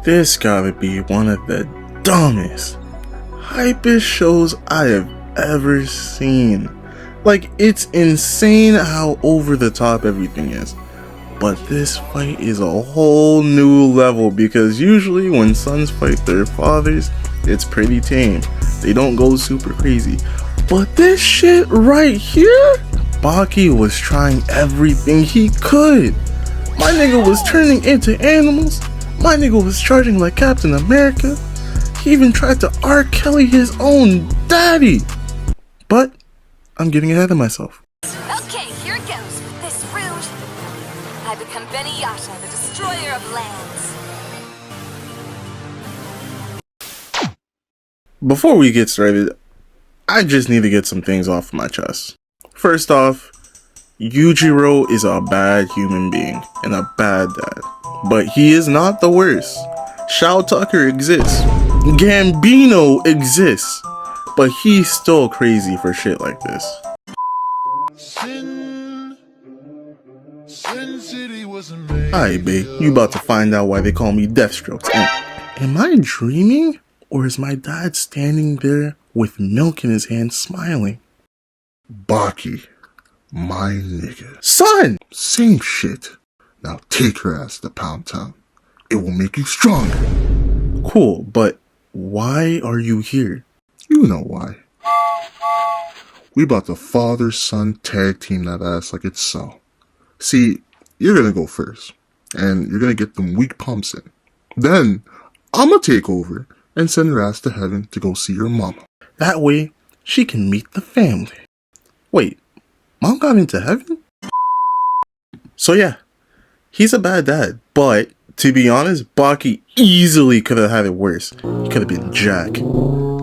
This gotta be one of the dumbest, hypest shows I have ever seen. Like, it's insane how over the top everything is. But this fight is a whole new level because usually when sons fight their fathers, it's pretty tame. They don't go super crazy. But this shit right here, Baki was trying everything he could. My nigga was turning into animals. My nigga was charging like Captain America. He even tried to R. Kelly his own daddy. But I'm getting ahead of myself. Okay, here it goes with this rude. I become Beniyata, the destroyer of lands. Before we get started, I just need to get some things off my chest. First off, Yujiro is a bad human being and a bad dad. But he is not the worst. Shao Tucker exists. Gambino exists. But he's still crazy for shit like this. Alright, babe, you about to find out why they call me Deathstroke. Am I dreaming? Or is my dad standing there with milk in his hand smiling? Baki, my nigga. Son! Same shit. Now take her ass to Pound Town. It will make you stronger. Cool, but why are you here? You know why. We about to father-son tag team that ass like it's so. See, you're gonna go first. And you're gonna get them weak pumps in. Then, I'ma take over and send her ass to heaven to go see your mama. That way, she can meet the family. Wait, mom got into heaven? So yeah, he's a bad dad, but to be honest, Baki easily could have had it worse. He could have been Jack.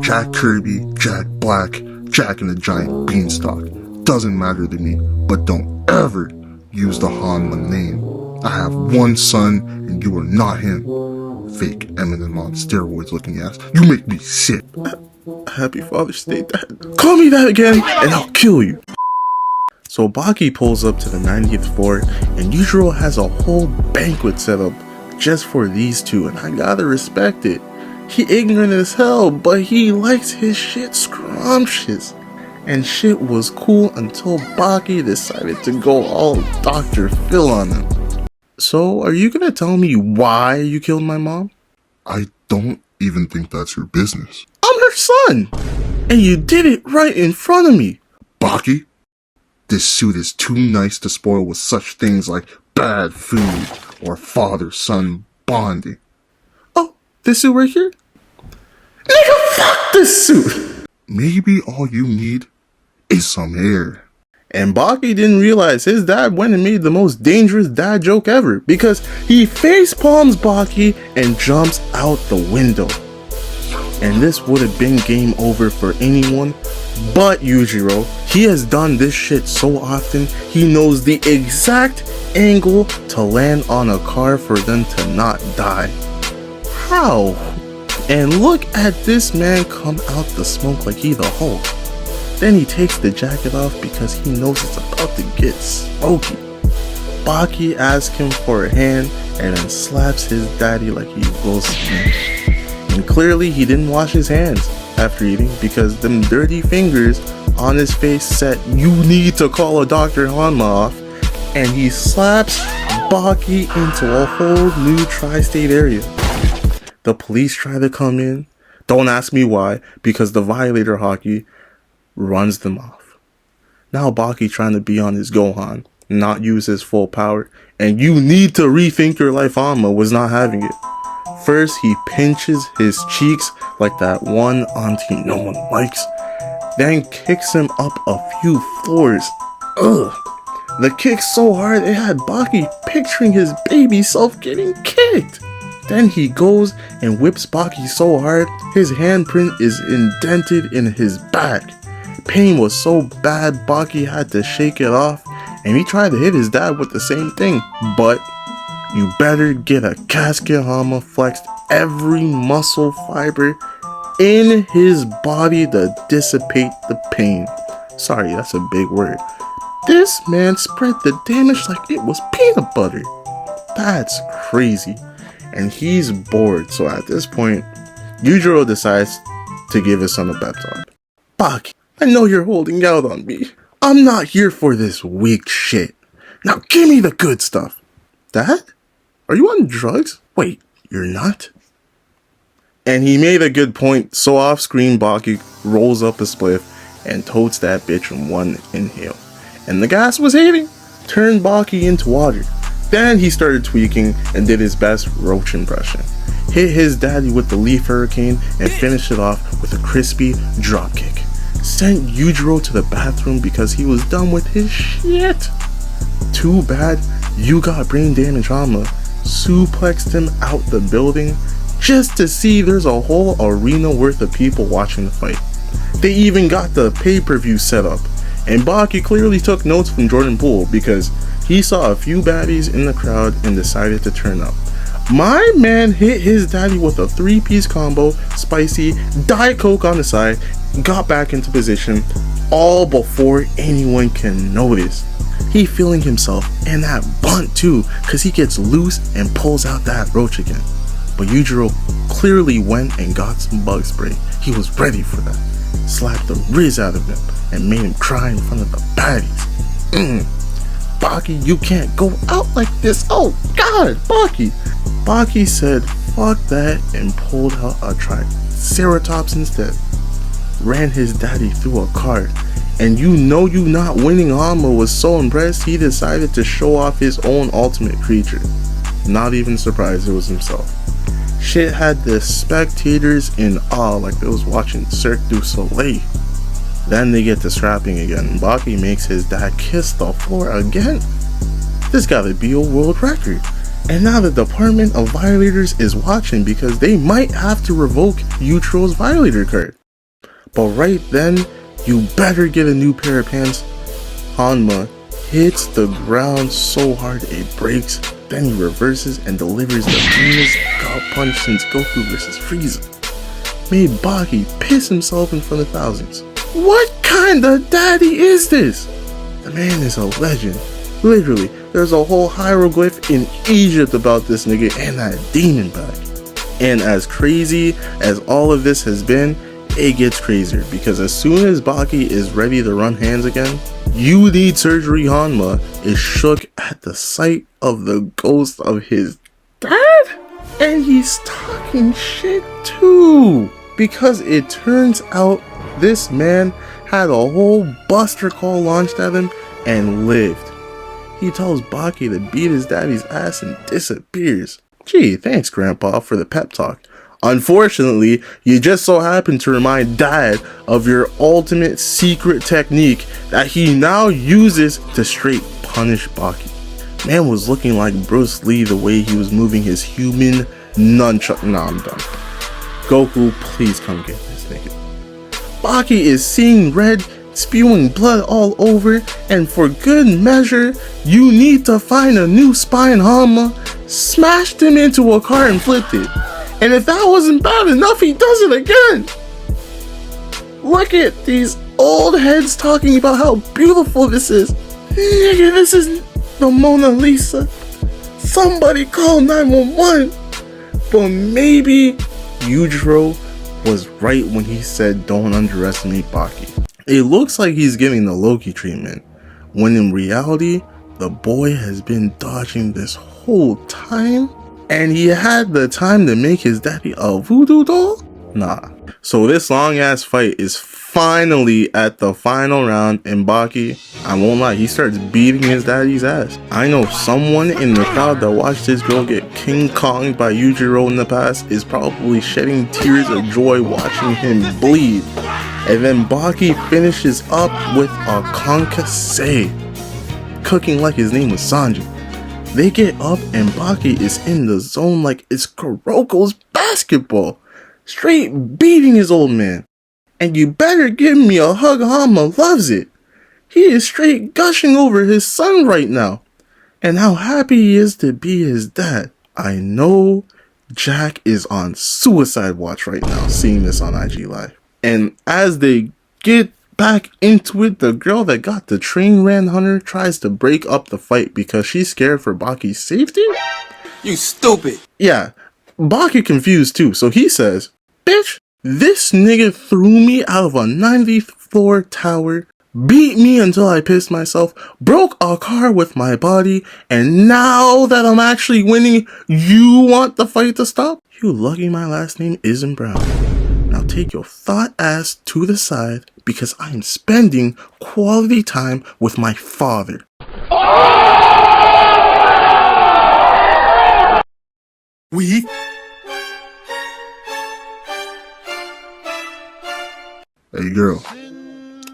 Jack Kirby, Jack Black, Jack and the Giant Beanstalk. Doesn't matter to me, but don't ever use the Hanma name. I have one son, and you are not him. Fake Eminem on steroids looking ass. You make me sick. Happy Father's Day, Dad. Call me that again, and I'll kill you. So Baki pulls up to the 90th floor, and Yujiro has a whole banquet set up just for these two, and I gotta respect it. He ignorant as hell, but he likes his shit scrumptious. And shit was cool until Baki decided to go all Dr. Phil on him. So, are you gonna tell me why you killed my mom? I don't even think that's your business. I'm her son! And you did it right in front of me! Baki, this suit is too nice to spoil with such things like bad food or father-son bonding. Oh, this suit right here? Nigga, fuck this suit! Maybe all you need is some air. And Baki didn't realize his dad went and made the most dangerous dad joke ever because he face palms Baki and jumps out the window. And this would have been game over for anyone but Yujiro. He has done this shit so often, he knows the exact angle to land on a car for them to not die. How? And look at this man come out the smoke like he the Hulk. Then he takes the jacket off because he knows it's about to get smoky. Baki asks him for a hand and then slaps his daddy like he will smash. And clearly he didn't wash his hands after eating because them dirty fingers on his face said, "You need to call a Dr. Hanma off." And he slaps Baki into a whole new tri-state area. The police try to come in. Don't ask me why, because the violator hockey runs them off. Now Baki trying to be on his Gohan, not use his full power, and you need to rethink your life. Hanma was not having it. First he pinches his cheeks like that one auntie no one likes, then kicks him up a few floors. Ugh. The kick so hard it had Baki picturing his baby self getting kicked. Then he goes and whips Baki so hard his handprint is indented in his back. Pain was so bad Baki had to shake it off, and he tried to hit his dad with the same thing, but you better get a casket. Hanma flexed every muscle fiber in his body to dissipate the pain. Sorry, that's a big word. This man spread the damage like it was peanut butter. That's crazy. and he's bored. So at this point, Yujiro decides to give his son a pep talk. Baki, I know you're holding out on me. I'm not here for this weak shit. Now give me the good stuff. Dad? Are you on drugs? Wait, you're not? And he made a good point, so off screen Baki rolls up a spliff and totes that bitch in one inhale. And the gas was hitting, turned Baki into water. Then he started tweaking and did his best roach impression. Hit his daddy with the leaf hurricane and finished it off with a crispy dropkick. Sent Yujiro to the bathroom because he was done with his shit. Too bad you got brain damage Hanma suplexed him out the building just to see there's a whole arena worth of people watching the fight. They even got the pay-per-view set up, and Baki clearly took notes from Jordan Poole because he saw a few baddies in the crowd and decided to turn up. My man hit his daddy with a 3-piece combo, spicy, Diet Coke on the side, got back into position, all before anyone can notice. He feeling himself, and that bunt too, cause he gets loose and pulls out that roach again. But Yujiro clearly went and got some bug spray. He was ready for that. Slapped the riz out of him and made him cry in front of the baddies. Baki, you can't go out like this. Oh God, Baki. Baki said, fuck that, and pulled out a triceratops instead. Ran his daddy through a cart. And you know you not winning Hanma was so impressed he decided to show off his own ultimate creature. Not even surprised it was himself. Shit had the spectators in awe like they was watching Cirque du Soleil. Then they get to scrapping again. Baki makes his dad kiss the floor again. This gotta be a world record. And now the Department of Violators is watching because they might have to revoke Yujiro's Violator card. But right then, you better get a new pair of pants. Hanma hits the ground so hard it breaks. Then he reverses and delivers the meanest gut punch since Goku vs. Frieza. Made Baki piss himself in front of thousands. What kind of daddy is this? The man is a legend. Literally, there's a whole hieroglyph in Egypt about this nigga and that demon back. And as crazy as all of this has been, it gets crazier because as soon as Baki is ready to run hands again, you need surgery Hanma is shook at the sight of the ghost of his dad. And he's talking shit too. Because it turns out this man had a whole buster call launched at him and lived. He tells Baki to beat his daddy's ass and disappears. Gee, thanks Grandpa for the pep talk. Unfortunately, you just so happen to remind Dad of your ultimate secret technique that he now uses to straight punish Baki. Man was looking like Bruce Lee the way he was moving his human nunchuck. Nah, I'm done. Goku, please come get this nigga. Baki is seeing red, spewing blood all over, and for good measure, you need to find a new spine Hanma, smashed him into a car and flipped it. And if that wasn't bad enough, he does it again. Look at these old heads talking about how beautiful this is. Nigga, this is the Mona Lisa. Somebody call 911. But maybe Yujiro was right when he said don't underestimate Baki. It looks like he's giving the Loki treatment, when in reality, the boy has been dodging this whole time. And he had the time to make his daddy a voodoo doll? Nah. So this long ass fight is finally at the final round, and Baki, I won't lie, he starts beating his daddy's ass. I know someone in the crowd that watched his girl get King Konged by Yujiro in the past is probably shedding tears of joy watching him bleed. And then Baki finishes up with a concasse, cooking like his name was Sanji. They get up and Baki is in the zone like it's Kuroko's basketball. Straight beating his old man. And you better give me a hug, Hanma loves it. He is straight gushing over his son right now. And how happy he is to be his dad. I know Jack is on suicide watch right now seeing this on IG Live. And as they get back into it, the girl that got the train ran hunter tries to break up the fight because she's scared for Baki's safety. You stupid. Yeah, Baki confused too, so he says, "Bitch, this nigga threw me out of a 90th-floor tower, beat me until I pissed myself, broke a car with my body, and now that I'm actually winning, you want the fight to stop? You lucky my last name isn't Brown. Now take your thought ass to the side because I am spending quality time with my father." We. Hey girl,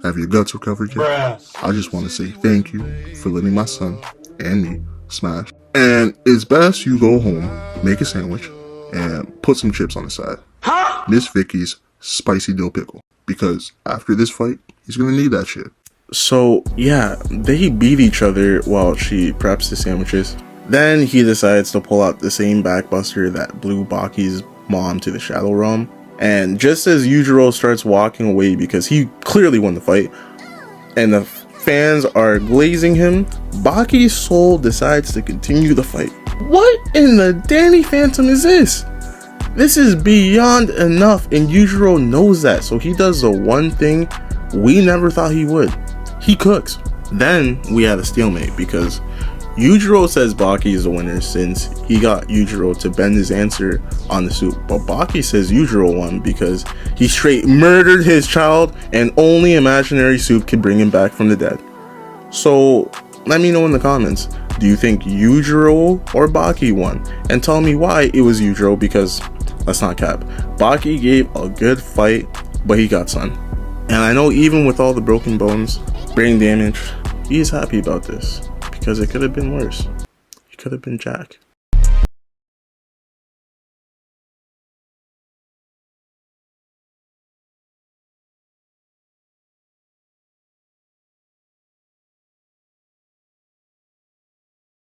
have your guts recovered yet? I just want to say thank you for letting my son and me smash. And it's best you go home, make a sandwich, and put some chips on the side. Miss Vicky's spicy dill pickle. Because after this fight, he's gonna need that shit. So yeah, they beat each other while she preps the sandwiches. Then he decides to pull out the same backbuster that blew Baki's mom to the Shadow Realm. And just as Yujiro starts walking away because he clearly won the fight, and the fans are glazing him, Baki's soul decides to continue the fight. What in the Danny Phantom is this? This is beyond enough, and Yujiro knows that, so he does the one thing we never thought he would. He cooks. Then we have a stalemate because Yujiro says Baki is the winner since he got Yujiro to bend his answer on the soup, but Baki says Yujiro won because he straight murdered his child and only imaginary soup could bring him back from the dead. So let me know in the comments, do you think Yujiro or Baki won? And tell me why it was Yujiro, because let's not cap, Baki gave a good fight, but he got sun. And I know even with all the broken bones, brain damage, he is happy about this. Because it could have been worse. It could have been Jack.